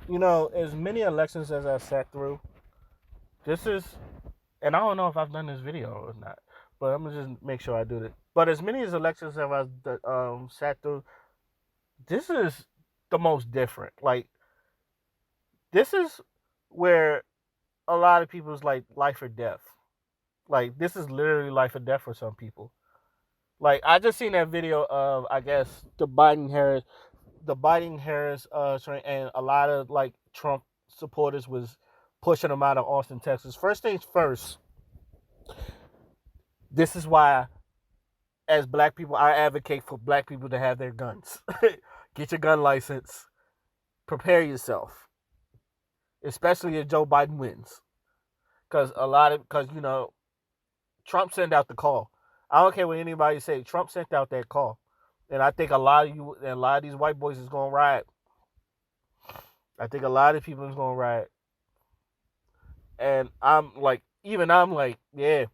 as many elections as I sat through, this is, and I don't know if I've done this video or not, but I'm gonna just make sure I do it. But as many as elections as I've sat through, this is the most different. Like, this is where a lot of people's like life or death. Like, this is literally life or death for some people. Like, I just seen that video of, I guess, the Biden Harris train, and a lot of like Trump supporters was pushing him out of Austin, Texas. First things first, this is why, as black people, I advocate for black people to have their guns. Get your gun license. Prepare yourself, especially if Joe Biden wins, because Trump sent out the call. I don't care what anybody say. Trump sent out that call, and I think a lot of these white boys is gonna riot. I think a lot of people is gonna riot, and I'm like, yeah,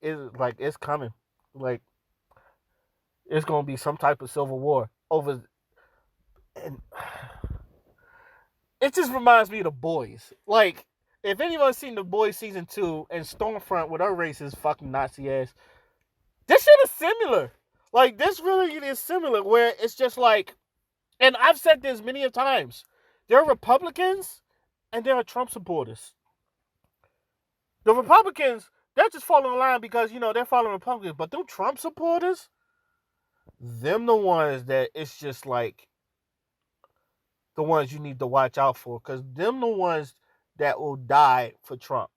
it's coming. Like, it's gonna be some type of civil war over, and it just reminds me of The Boys. Like, if anyone's seen The Boys season 2 and Stormfront with her racist fucking Nazi ass, this shit is similar. Like, this really is similar, where it's just like, and I've said this many of times, there are Republicans and there are Trump supporters. The Republicans, they're just following the line because, they're following Republicans. But them Trump supporters, them the ones that it's just like the ones you need to watch out for. Because them the ones that will die for Trump.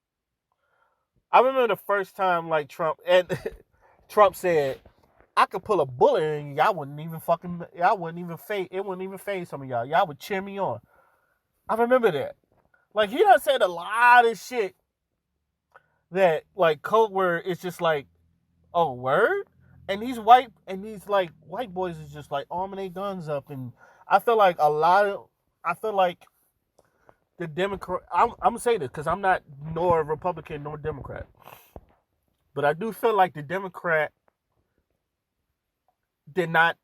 I remember the first time, like, Trump said, I could pull a bullet and y'all wouldn't even fade. It wouldn't even fade some of y'all. Y'all would cheer me on. I remember that. Like, he done said a lot of shit that, like, code word is just like, oh, word? And these like white boys is just like arming their guns up, and I feel like I feel like the Democrat. I'm gonna say this because I'm not nor Republican nor Democrat, but I do feel like the Democrat did not,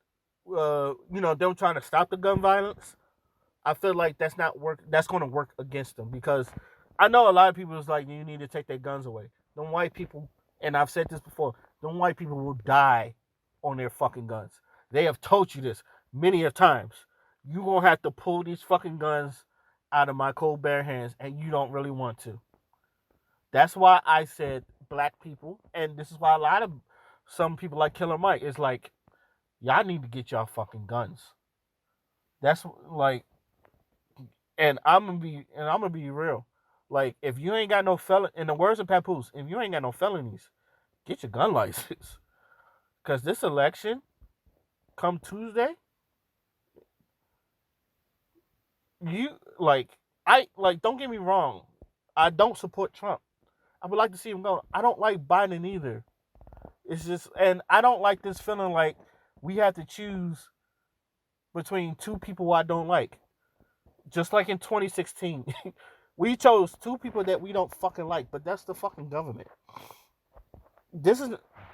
them trying to stop the gun violence. I feel like that's not work. That's going to work against them because I know a lot of people is like, you need to take their guns away. Them white people, and I've said this before, them white people will die on their fucking guns. They have told you this many of times. You gonna have to pull these fucking guns out of my cold bare hands, and you don't really want to. That's why I said black people, and this is why a lot of some people like Killer Mike is like, y'all need to get y'all fucking guns. That's like, and I'm gonna be real. Like, if you ain't got no in the words of Papoose, if you ain't got no felonies, get your gun license. Cause this election, come Tuesday, you like I like. Don't get me wrong, I don't support Trump. I would like to see him go. I don't like Biden either. It's just, and I don't like this feeling like we have to choose between two people I don't like. Just like in 2016, we chose two people that we don't fucking like, but that's the fucking government. This is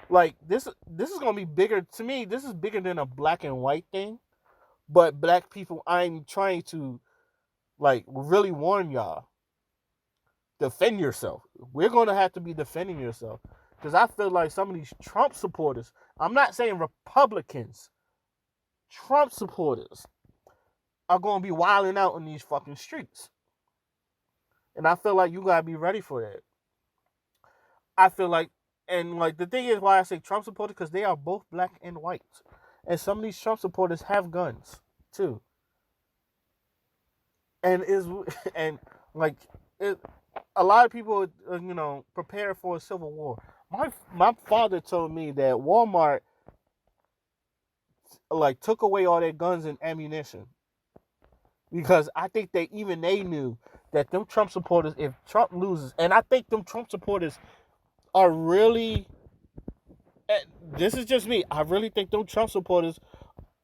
like this is gonna be bigger to me. This is bigger than a black and white thing. But black people, I'm trying to like really warn y'all. Defend yourself. We're gonna have to be defending yourself because I feel like some of these Trump supporters. I'm not saying Republicans. Trump supporters are gonna be wilding out on these fucking streets, and I feel like you gotta be ready for that. I feel like, and like the thing is why I say Trump supporters because they are both black and white, and some of these Trump supporters have guns too, and is and like it, a lot of people prepare for a civil war. My father told me that Walmart like took away all their guns and ammunition because I think they knew that them Trump supporters, if Trump loses, and I think them Trump supporters are really, this is just me, I really think them Trump supporters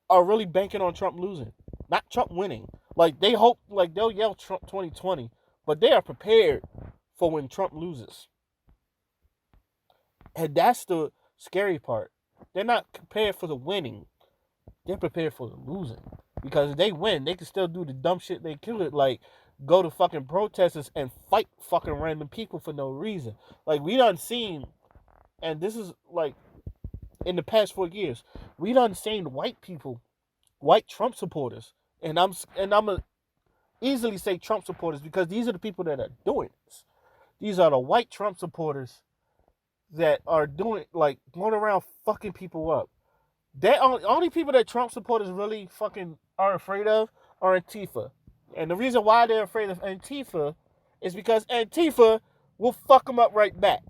are really banking on Trump losing, not Trump winning. Like, they hope, like, they'll yell Trump 2020, but they are prepared for when Trump loses. And that's the scary part. They're not prepared for the winning. They're prepared for the losing. Because if they win, they can still do the dumb shit they could, like go to fucking protesters and fight fucking random people for no reason. Like we done seen, and this is like in the past 4 years, we done seen white people, white Trump supporters, and I'm gonna easily say Trump supporters because these are the people that are doing this. These are the white Trump supporters that are doing like going around fucking people up. They only people that Trump supporters really fucking are afraid of are Antifa. And the reason why they're afraid of Antifa is because Antifa will fuck them up right back.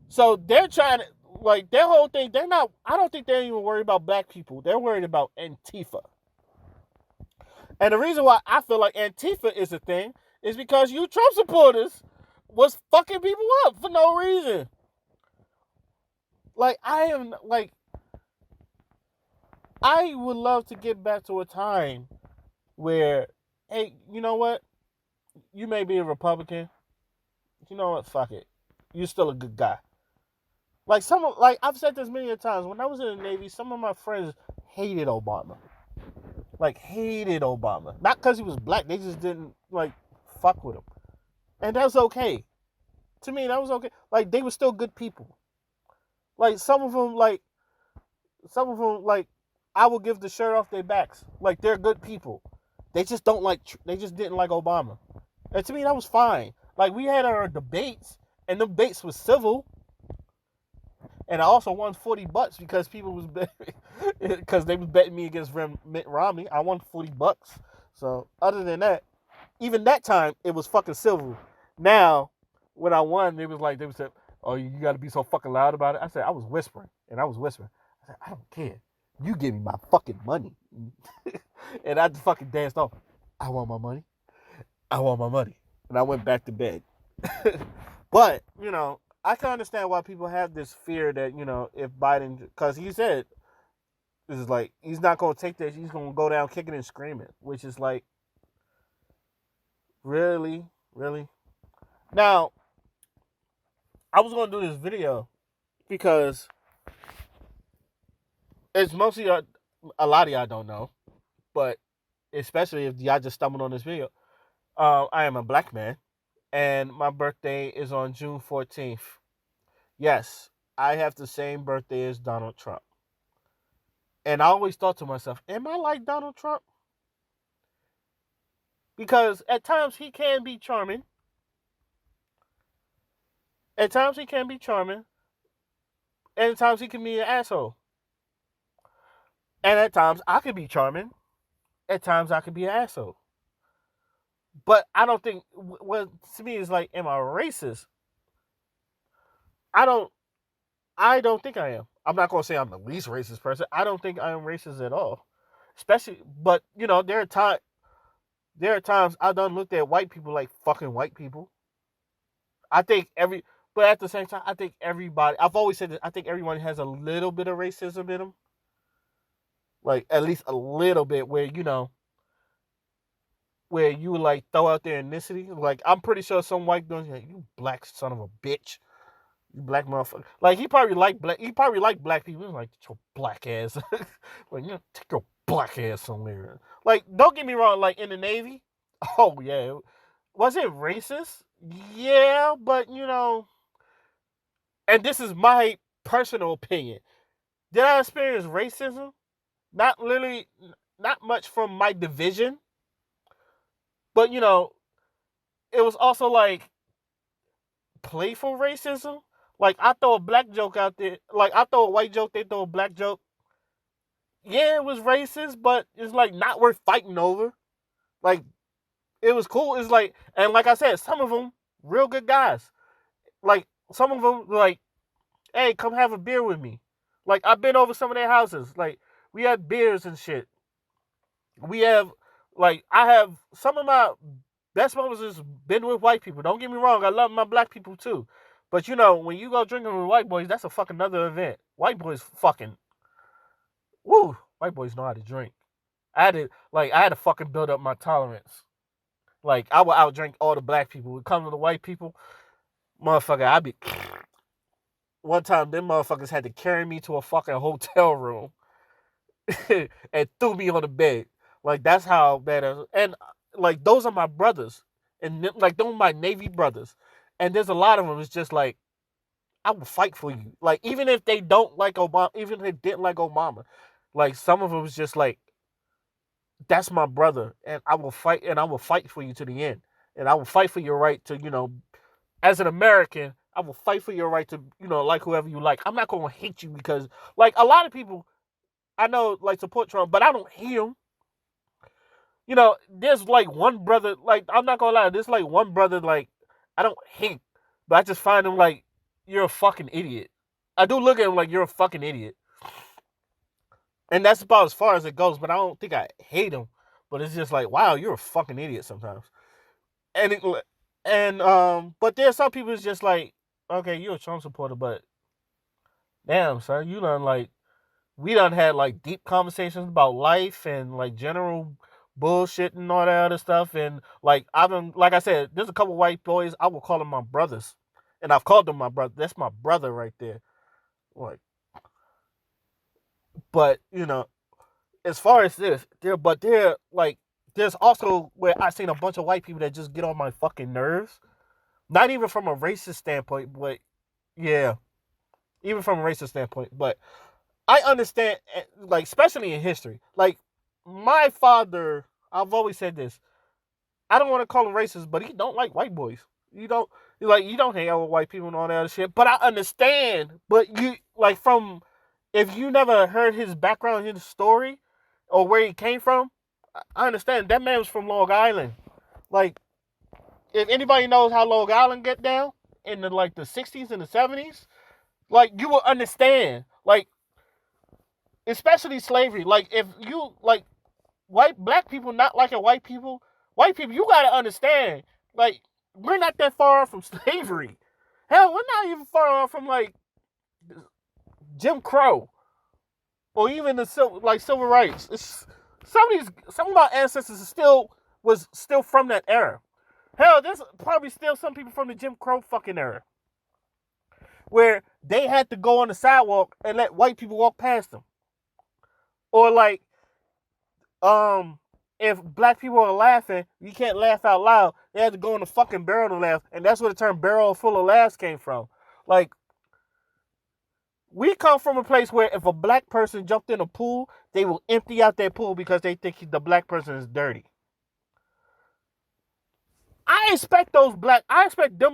So they're trying to, like, their whole thing, they're not, I don't think they're even worried about black people. They're worried about Antifa. And the reason why I feel like Antifa is a thing is because you Trump supporters was fucking people up for no reason. Like, I would love to get back to a time where, hey, you know what? You may be a Republican. You know what? Fuck it. You're still a good guy. Like I've said this many times. When I was in the Navy, some of my friends hated Obama. Like hated Obama. Not because he was black. They just didn't like fuck with him. And that's okay. To me, that was okay. Like they were still good people. Like some of them, I will give the shirt off their backs. Like they're good people. They just didn't like Obama. And to me, that was fine. Like we had our debates, and the debates was civil. And I also won $40 because people was because they was betting me against Mitt Romney. I won $40. So other than that, even that time it was fucking civil. Now, when I won, they said, "Oh, you got to be so fucking loud about it." I said, I was whispering. I said, I don't care. You give me my fucking money. And I just fucking danced off. I want my money. I want my money. And I went back to bed. But, I can understand why people have this fear that, if Biden, because he said, this is like, he's not going to take that. He's going to go down kicking and screaming, which is like, really? Really? Now, I was going to do this video because it's mostly, a lot of y'all don't know, but especially if y'all just stumbled on this video, I am a black man, and my birthday is on June 14th. Yes, I have the same birthday as Donald Trump. And I always thought to myself, am I like Donald Trump? Because at times he can be charming. At times he can be charming. And at times he can be an asshole. And at times I can be charming. At times I can be an asshole. But I don't think, well, to me it's like, am I racist? I don't think I am. I'm not going to say I'm the least racist person. I don't think I am racist at all. Especially, but, there are times I done looked at white people like fucking white people. But at the same time, I think everybody, I've always said that I think everyone has a little bit of racism in them. Like, at least a little bit where, where you like throw out their ethnicity. Like, I'm pretty sure some white dudes like, you black son of a bitch. You black motherfucker. Like, he probably liked black people. He's like, your black ass. Like, take your black ass somewhere. Like, don't get me wrong, like in the Navy, oh yeah. Was it racist? Yeah, but and this is my personal opinion. Did I experience racism? Not literally, not much from my division. But it was also like playful racism. Like I throw a black joke out there, like I throw a white joke, they throw a black joke. Yeah, it was racist, but it's like not worth fighting over. Like it was cool. It's like, and like I said, some of them real good guys. Like some of them like, hey, come have a beer with me. Like I've been over some of their houses. Like we had beers and shit. I have some of my best moments has been with white people. Don't get me wrong, I love my black people too. But when you go drinking with white boys, that's a fucking other event. White boys fucking, woo, white boys know how to drink. I had to fucking build up my tolerance. Like I would outdrink all the black people. When it comes to the white people, motherfucker, one time them motherfuckers had to carry me to a fucking hotel room and threw me on the bed. Like that's how bad. And like those are my brothers, and like those are my Navy brothers. And there's a lot of them. It's just like I will fight for you. Like even if they don't like Obama, even if they didn't like Obama, like some of them is just like that's my brother, and I will fight, and I will fight for you to the end, and I will fight for your right to, as an American, I will fight for your right to, like whoever you like. I'm not gonna hate you because, like, a lot of people I know like support Trump, but I don't hate him. There's like one brother, like I'm not gonna lie, there's like one brother like I don't hate, but I just find him like you're a fucking idiot. I do look at him like you're a fucking idiot. And that's about as far as it goes, but I don't think I hate him. But it's just like, wow, you're a fucking idiot sometimes. And but there's some people it's just like, okay, you're a Trump supporter, but damn, son, you done like we done had like deep conversations about life and like general bullshit and all that other stuff. And like I've been, like I said, there's a couple white boys I will call them my brothers, and I've called them my brother. That's my brother right there. Like, but as far as this, they're like, there's also where I seen a bunch of white people that just get on my fucking nerves. Not even from a racist standpoint, but yeah, even from a racist standpoint. But I understand, like, especially in history. Like, my father, I've always said this. I don't want to call him racist, but he don't like white boys. You don't you don't hang out with white people and all that other shit. But I understand. But you like from if you never heard his background, his story, or where he came from, I understand. That man was from Long Island. Like, if anybody knows how Long Island get down in the like the 60s and the 70s, like you will understand. Like, especially slavery. Like if you like black people not liking white people, you gotta understand. Like, we're not that far off from slavery. Hell, we're not even far off from like Jim Crow or even the civil rights. Some of our ancestors was still from that era. Hell, there's probably still some people from the Jim Crow fucking era where they had to go on the sidewalk and let white people walk past them. Or like, if black people are laughing, you can't laugh out loud. They had to go in the fucking barrel to laugh, and that's where the term "barrel full of laughs" came from. Like, we come from a place where if a black person jumped in a pool, they will empty out their pool because they think the black person is dirty. I expect them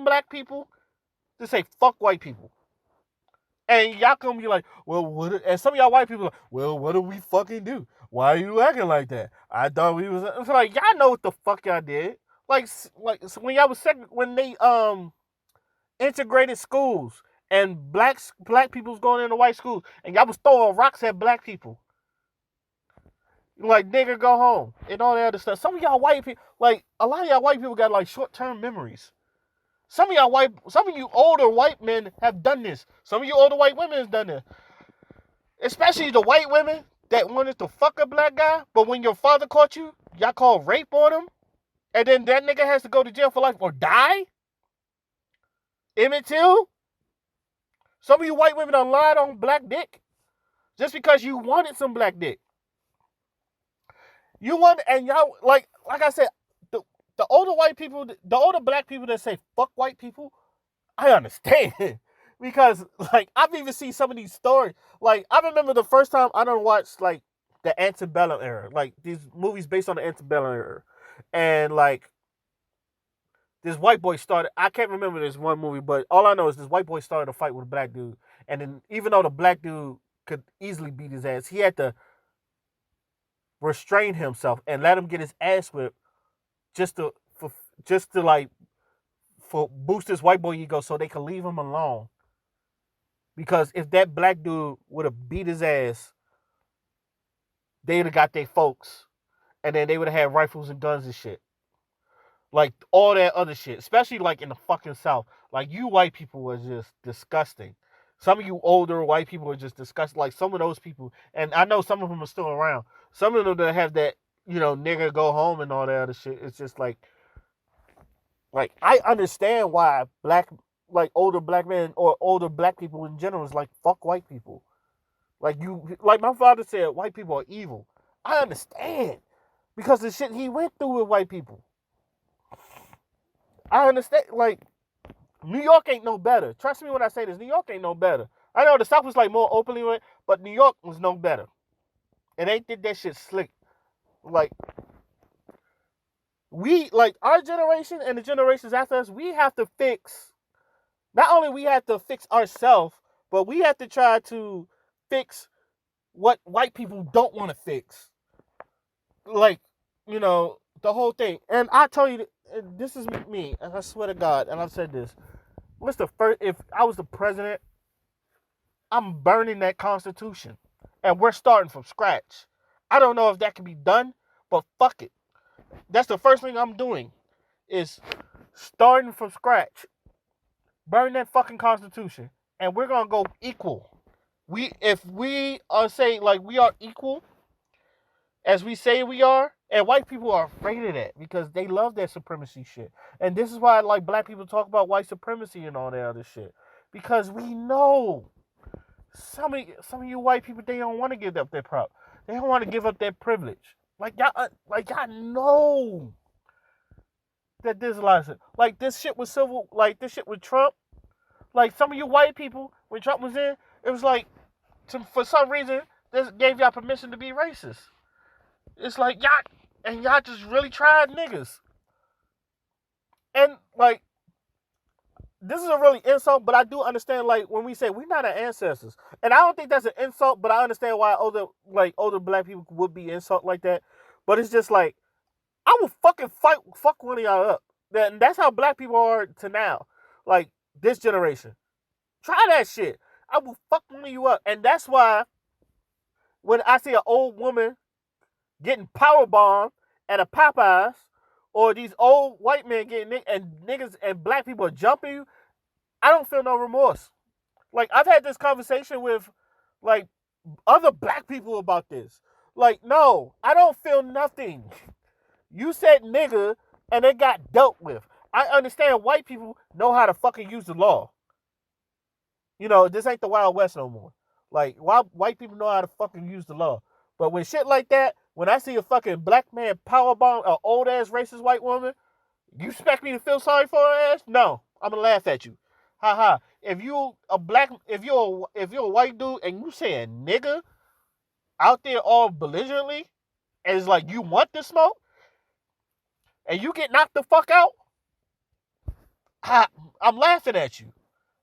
black people to say fuck white people. And y'all come be like, well, what? And some of y'all white people are like, well, what do we fucking do? Why are you acting like that? I thought we was. It's like, y'all know what the fuck y'all did. Like so when y'all was when they integrated schools and black people was going into white schools and y'all was throwing rocks at black people. Like, nigga, go home and all that other stuff. Some of y'all white people, like a lot of y'all white people got like short-term memories. Some of you older white men have done this. Some of you older white women have done this. Especially the white women that wanted to fuck a black guy, but when your father caught you, y'all called rape on him, and then that nigga has to go to jail for life or die? Emmett Till? Some of you white women done lied on black dick just because you wanted some black dick. You want, and y'all, like I said, the older white people, the older black people that say fuck white people, I understand. Because, like, I've even seen some of these stories. Like, I remember the first time I done watched, like, the antebellum era. Like, these movies based on the antebellum era. And, like, this white boy started, I can't remember this one movie, but all I know is this white boy started a fight with a black dude. And then, even though the black dude could easily beat his ass, he had to restrain himself and let him get his ass whipped just to like, for boost this white boy ego so they could leave him alone. Because if that black dude would have beat his ass, they would have got their folks. And then they would have had rifles and guns and shit. Like, all that other shit. Especially, like, in the fucking South. Like, you white people were just disgusting. Some of you older white people are just disgusting. Like, some of those people, and I know some of them are still around. Some of them that have that, nigga go home and all that other shit. It's just like I understand why older black men or older black people in general is like, fuck white people. Like my father said, white people are evil. I understand. because the shit he went through with white people. I understand. Like, New York ain't no better. Trust me when I say this. New York ain't no better. I know the South was like more openly with, but New York was no better. And they did that shit slick. Like, we, like, our generation and the generations after us, we have to fix. Not only we have to fix ourselves, but we have to try to fix what white people don't want to fix. Like, the whole thing. And I tell you, this is me, and I swear to God, and I've said this. What's the first? If I was the president, I'm burning that Constitution, and we're starting from scratch. I don't know if that can be done, but fuck it. That's the first thing I'm doing, is starting from scratch. Burn that fucking Constitution, and we're gonna go equal. If we are saying like we are equal, as we say we are, and white people are afraid of that because they love that supremacy shit. And this is why like black people talk about white supremacy and all that other shit. Because we know some of you white people, they don't want to give up their prop. They don't want to give up their privilege. Like y'all know that this lies. Like this shit with this shit with Trump. Like some of you white people, when Trump was in, it was like for some reason this gave y'all permission to be racist. It's like y'all just really tried niggas. And like this is a really insult, but I do understand like when we say we're not our ancestors. And I don't think that's an insult, but I understand why older black people would be insult like that. But it's just like I will fuck one of y'all up. That's how black people are to now. Like this generation. Try that shit. I will fuck one of you up. And that's why when I see an old woman getting power bombed at a Popeyes, or these old white men getting and niggas and black people are jumping you, I don't feel no remorse. Like I've had this conversation with like other black people about this. Like, no, I don't feel nothing. You said nigga and it got dealt with. I understand white people know how to fucking use the law. This ain't the Wild West no more. Like, white people know how to fucking use the law. But when shit like that, when I see a fucking black man powerbomb an old ass racist white woman, you expect me to feel sorry for her ass? No, I'm gonna laugh at you. Ha ha. If you're a white dude and you say a nigga out there all belligerently, and it's like you want the smoke, and you get knocked the fuck out, I'm laughing at you.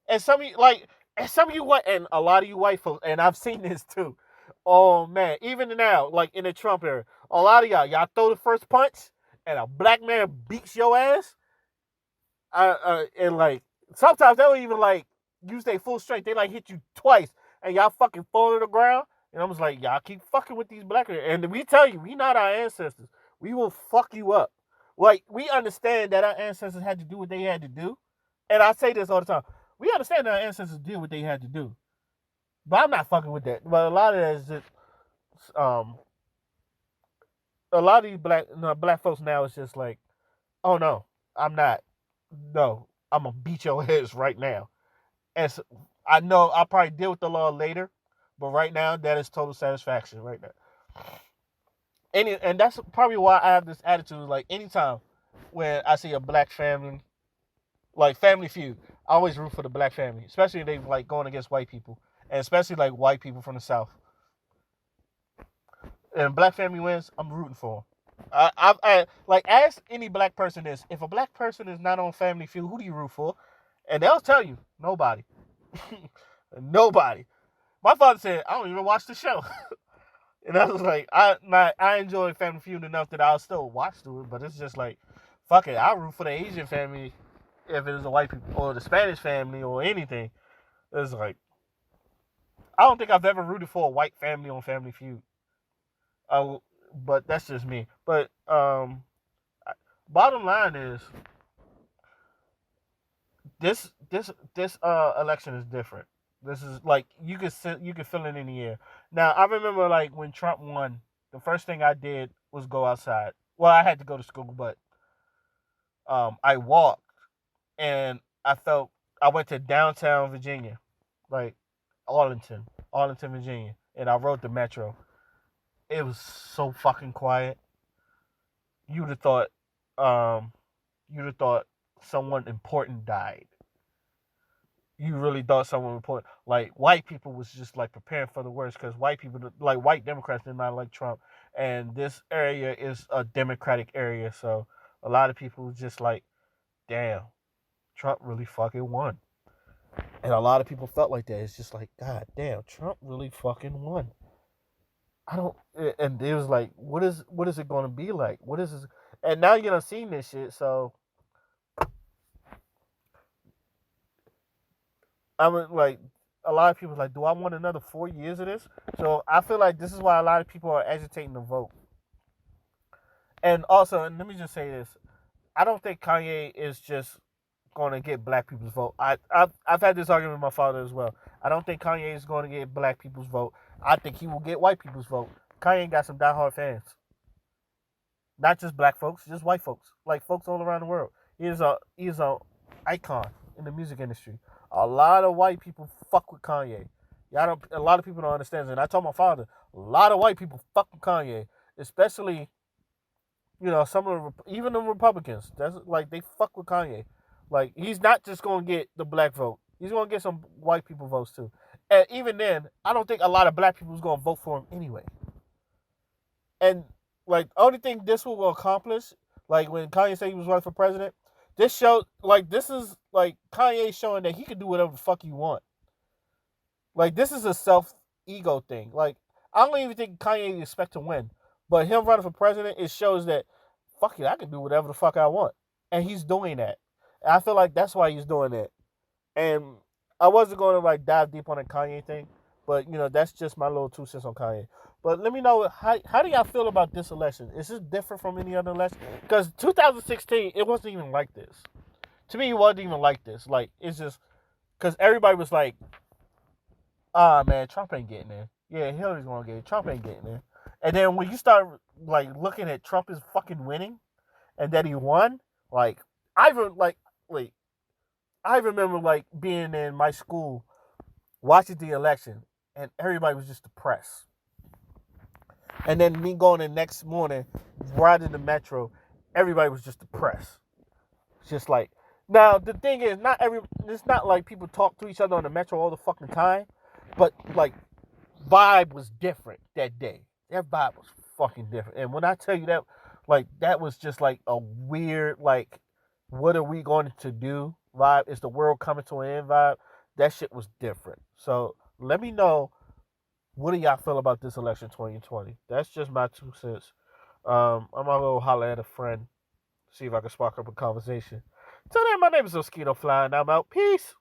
And some of you white, and a lot of you white folks, and I've seen this too. Oh man, even now, like in the Trump era, a lot of y'all throw the first punch, and a black man beats your ass. And like sometimes they don't even like use their full strength. They like hit you twice, and y'all fucking fall to the ground. And I'm just like, y'all keep fucking with these black men. And we tell you, we not our ancestors. We will fuck you up. Like we understand that our ancestors had to do what they had to do, and I say this all the time. We understand that our ancestors did what they had to do. But I'm not fucking with that. But a lot of that is just a lot of these black folks now is just like, oh no, I'm not. No, I'm gonna beat your heads right now. And so, I know I'll probably deal with the law later, but right now that is total satisfaction right now. And that's probably why I have this attitude. Like anytime when I see a black family, like Family Feud, I always root for the black family, especially if they like going against white people, and especially like white people from the South. And black family wins, I'm rooting for them. I like ask any black person this: if a black person is not on Family Feud, who do you root for? And they'll tell you nobody, nobody. My father said I don't even watch the show, and I was like, I enjoy Family Feud enough that I'll still watch through it, but it's just like, fuck it, I'll root for the Asian family if it is a white people or the Spanish family or anything. It's like I don't think I've ever rooted for a white family on Family Feud. But that's just me. But bottom line is this election is different. This is like you can feel it in the air. Now I remember like when Trump won, the first thing I did was go outside. Well, I had to go to school, but I walked and I went to downtown Virginia, like Arlington, Virginia, and I rode the metro. It was so fucking quiet. you'd have thought, um, you'd have thought someone important died. You really thought someone important, like white people, was just like preparing for the worst because white people, like white Democrats, did not like Trump, and this area is a Democratic area, so a lot of people was just like, damn, Trump really fucking won. And a lot of people felt like that. It's just like, God damn, Trump really fucking won. I don't. And it was like, what is it going to be like? What is this? And now you done seen this shit. So I mean, like, a lot of people like, do I want another 4 years of this? So I feel like this is why a lot of people are agitating to vote. And also, and let me just say this: I don't think Kanye is just going to get black people's vote. I've had this argument with my father as well. I don't think Kanye is going to get black people's vote. I think he will get white people's vote. Kanye got some diehard fans, not just black folks, just white folks, like folks all around the world. He is a icon in the music industry. A lot of white people fuck with Kanye. Y'all don't. A lot of people don't understand. And I told my father, a lot of white people fuck with Kanye, especially some of even the Republicans. That's like they fuck with Kanye. Like he's not just gonna get the black vote. He's gonna get some white people votes too. And even then, I don't think a lot of black people is gonna vote for him anyway. And like only thing this will accomplish, like when Kanye said he was running for president, this show like this is like Kanye showing that he can do whatever the fuck he want. Like this is a self ego thing. Like I don't even think Kanye expect to win, but him running for president, it shows that fuck it, I can do whatever the fuck I want, and he's doing that. And I feel like that's why he's doing it. And I wasn't going to like dive deep on the Kanye thing, but that's just my little 2 cents on Kanye. But let me know how do y'all feel about this election? Is this different from any other election? Because 2016, it wasn't even like this. To me, it wasn't even like this. Like it's just because everybody was like, "Ah, man, Trump ain't getting there. Yeah, Hillary's gonna get it. Trump ain't getting there." And then when you start like looking at Trump is fucking winning, and that he won, like I like wait, I remember like being in my school watching the election, and everybody was just depressed. And then me going the next morning, riding the metro, everybody was just depressed. It's just like now the thing is, it's not like people talk to each other on the metro all the fucking time, but like vibe was different that day. That vibe was fucking different. And when I tell you that, like that was just like a weird like, what are we going to do vibe? Is the world coming to an end vibe? That shit was different. So let me know, what do y'all feel about this election 2020? That's just my 2 cents. I'm gonna go holler at a friend, see if I can spark up a conversation. Till then, my name is Mosquito Fly, and I'm out. Peace.